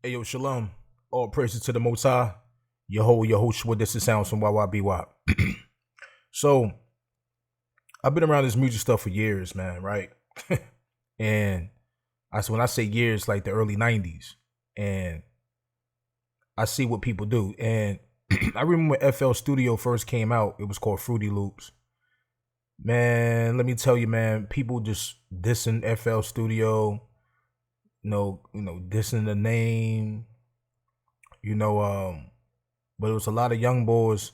Hey yo, shalom. All praises to the Most High. Your host, what this is sounds from YYBY. So, I've been around this music stuff for years, man, right? And when I say years, like the early 90s. And I see what people do. And I remember when FLstudio first came out, it was called Fruity Loops. Man, let me tell you, man, people just dissing FLstudio, dissing the name, but it was a lot of young boys,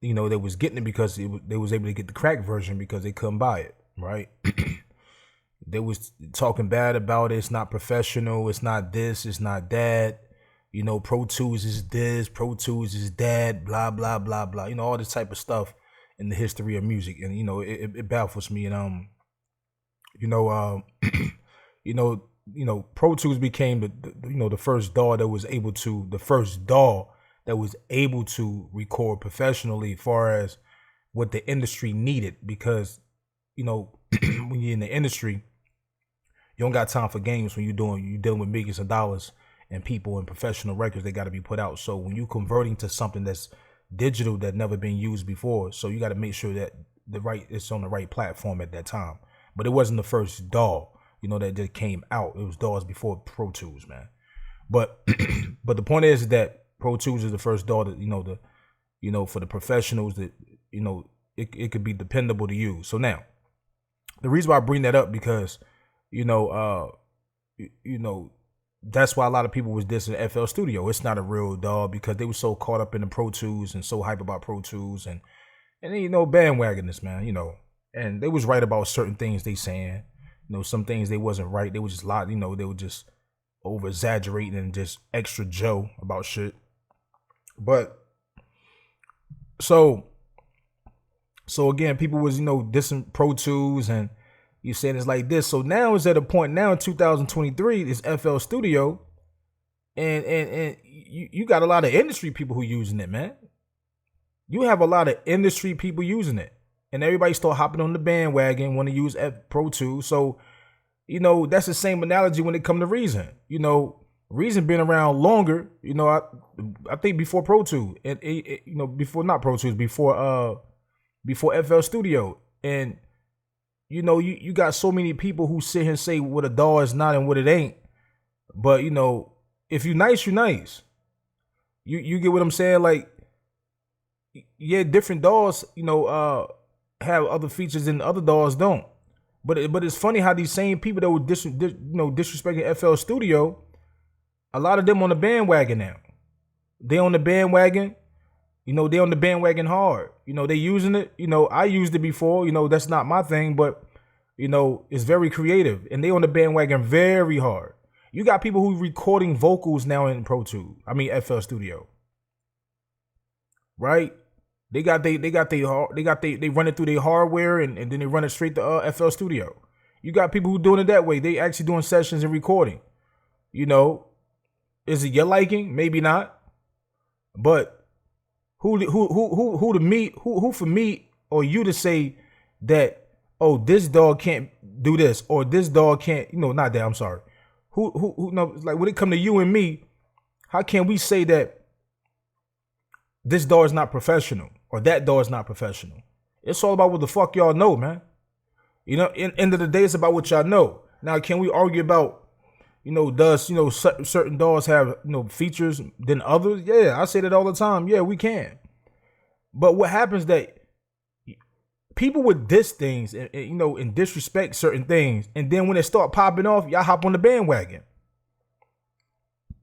that was getting it because they was able to get the crack version because they couldn't buy it, right? They was talking bad about it. It's not professional. It's not this. It's not that. Pro Tools is this. Pro Tools is that. Blah blah blah blah. All this type of stuff in the history of music, and it baffles me. And Pro Tools became the first DAW that was able to record professionally, as far as what the industry needed, because when you're in the industry, you don't got time for games. When you're dealing with millions of dollars and people and professional records, they got to be put out. So when you converting to something that's digital, that never been used before, so you got to make sure that it's on the right platform at that time. But it wasn't the first DAW that just came out. It was DAWs before Pro Tools, man. But but the point is that Pro Tools is the first DAW that for the professionals, that it could be dependable to use. So now, the reason why I bring that up, because that's why a lot of people was dissing FLstudio. It's not a real DAW, because they were so caught up in the Pro Tools and so hype about Pro Tools and bandwagoners, man. And they was right about certain things they saying. Some things they wasn't right. They was just they were just over exaggerating and just extra Joe about shit. But so again, people was dissing Pro Tools, and you saying it's like this. So now it's at a point now in 2023, it's FLstudio, and you got a lot of industry people who using it, man. You have a lot of industry people using it, and everybody start hopping on the bandwagon, want to use Pro Tools. So that's the same analogy when it come to Reason. Reason been around longer. I think before Pro Tools, and before not Pro Tools, before FLstudio, and you got so many people who sit here and say what a DAW is not and what it ain't. But if you nice, you nice. You get what I'm saying? Like, yeah, different DAWs have other features than other DAWs don't. But it's funny how these same people that were disrespecting FLstudio, a lot of them on the bandwagon now. They on the bandwagon. They on the bandwagon hard. They using it. I used it before. That's not my thing, but it's very creative, and they on the bandwagon very hard. You got people who recording vocals now in FLstudio, right? They run it through their hardware, and then they run it straight to FLstudio. You got people who doing it that way. They actually doing sessions and recording. Is it your liking? Maybe not, but who for me or you to say that, oh, this dog can't do this, or this dog can't, not that, I'm sorry. Who no, like, when it come to you and me, how can we say that this dog is not professional or that dog is not professional? It's all about what the fuck y'all know, man. End of the day, it's about what y'all know. Now, can we argue about, does certain DAWs have features than others? Yeah, I say that all the time. Yeah, we can. But what happens that people would diss things and disrespect certain things, and then when they start popping off, y'all hop on the bandwagon.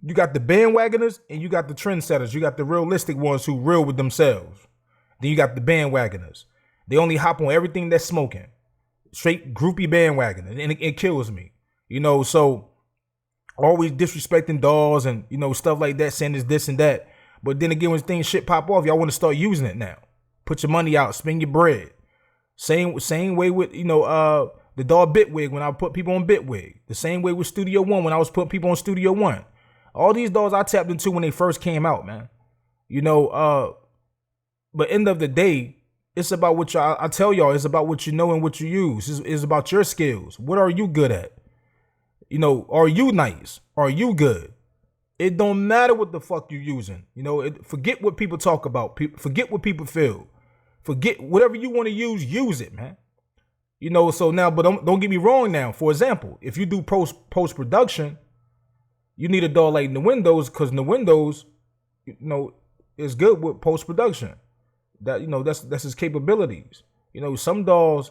You got the bandwagoners and you got the trendsetters. You got the realistic ones who real with themselves. Then you got the bandwagoners. They only hop on everything that's smoking. Straight groupie bandwagon, and it kills me. So always disrespecting DAWs and stuff like that, saying it's this and that. But then again, when shit pop off, y'all want to start using it now. Put your money out, spend your bread. Same way with the DAW Bitwig when I put people on Bitwig. The same way with Studio One when I was putting people on Studio One. All these DAWs I tapped into when they first came out, man. But end of the day, it's about what I tell y'all. It's about what you know and what you use. It's about your skills. What are you good at? Are you nice? Are you good? It don't matter what the fuck you using. You know, forget what people talk about. Forget what people feel. Forget whatever you want to use it, man. You know, so now, but don't get me wrong now. For example, if you do post-production, you need a DAW like in the Windows, because in the Windows, you know, is good with post-production. That, you know, that's its capabilities. You know, some DAWs,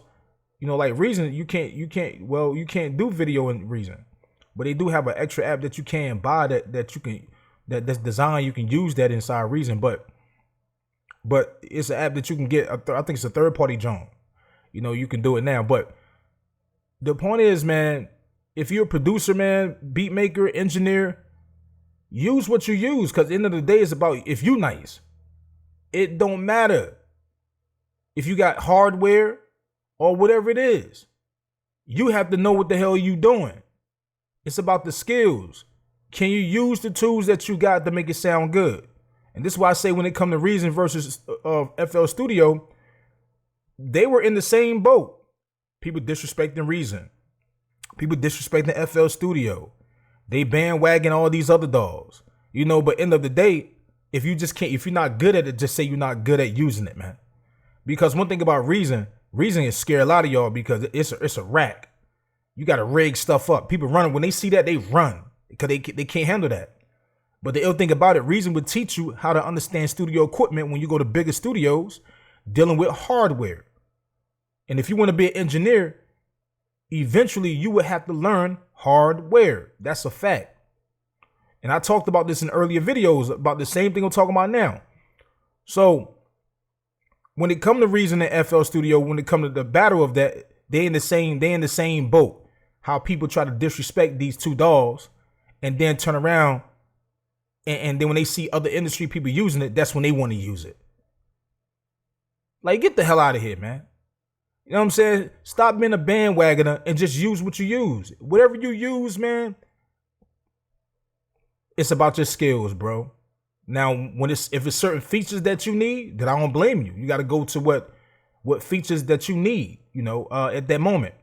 you know, like Reason, you can't do video in Reason. But they do have an extra app that you can buy that's designed, you can use that inside Reason, but it's an app that you can get. I think it's a third-party joint. You know, you can do it now. But the point is, man, if you're a producer, man, beat maker, engineer, use what you use, because at the end of the day, it's about if you nice. It don't matter if you got hardware or whatever it is. You have to know what the hell you doing. It's about the skills. Can you use the tools that you got to make it sound good? And this is why I say when it comes to Reason versus FL Studio, they were in the same boat. People disrespecting Reason. People disrespecting FL Studio. They bandwagon all these other DAWs. You know, but end of the day, if you're not good at it, just say you're not good at using it, man. Because one thing about Reason is scare a lot of y'all because it's a rack. You got to rig stuff up. People running. When they see that, they run because they can't handle that. But the ill thing about it, Reason would teach you how to understand studio equipment when you go to bigger studios dealing with hardware. And if you want to be an engineer, eventually you would have to learn hardware. That's a fact. And I talked about this in earlier videos about the same thing I'm talking about now. So when it comes to Reason and FL Studio, when it comes to the battle of that, they in the same boat. How people try to disrespect these two DAWs and then turn around and then when they see other industry people using it, that's when they want to use it. Like, get the hell out of here, man. You know what I'm saying? Stop being a bandwagoner and just use what you use. Whatever you use, man, it's about your skills, bro. Now, if it's certain features that you need, then I don't blame you. You got to go to what features that you need, you know, at that moment.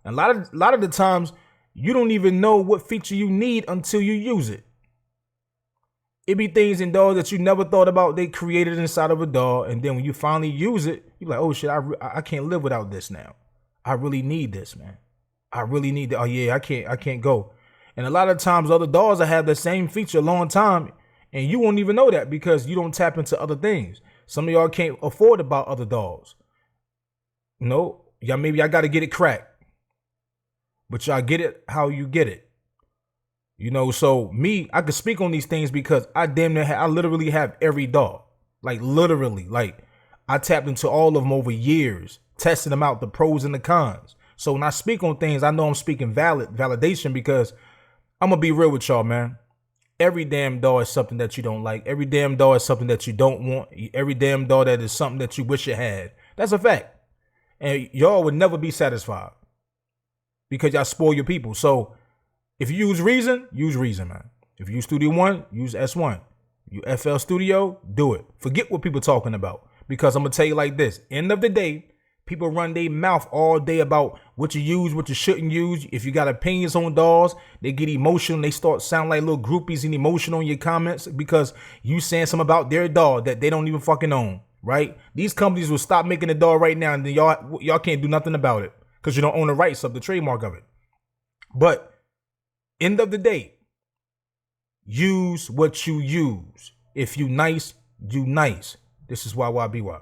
A lot of the times, you don't even know what feature you need until you use it. It be things in DAW that you never thought about. They created inside of a DAW, and then when you finally use it, you're like, oh shit, I can't live without this now. I really need this, man. I really need that. Oh yeah, I can't go. And a lot of times, other DAWs will have the same feature a long time, and you won't even know that because you don't tap into other things. Some of y'all can't afford to buy other DAWs. You know, maybe I got to get it cracked. But y'all get it how you get it. You know, so me, I could speak on these things because I literally have every DAW. Like literally, like I tapped into all of them over years, testing them out, the pros and the cons. So when I speak on things, I know I'm speaking validation because I'm going to be real with y'all, man. Every damn DAW is something that you don't like. Every damn DAW is something that you don't want. Every damn DAW that is something that you wish you had. That's a fact. And y'all would never be satisfied. Because y'all spoil your people. So if you use Reason, man. If you use Studio One, use S1. You FL Studio, do it. Forget what people talking about. Because I'm going to tell you like this. End of the day, people run their mouth all day about what you use, what you shouldn't use. If you got opinions on DAWs, they get emotional. They start sound like little groupies and emotional in your comments because you saying something about their DAW that they don't even fucking own, right? These companies will stop making a DAW right now and then y'all can't do nothing about it. Because you don't own the rights of the trademark of it. But end of the day, use what you use. If you nice, you nice. This is YYBY.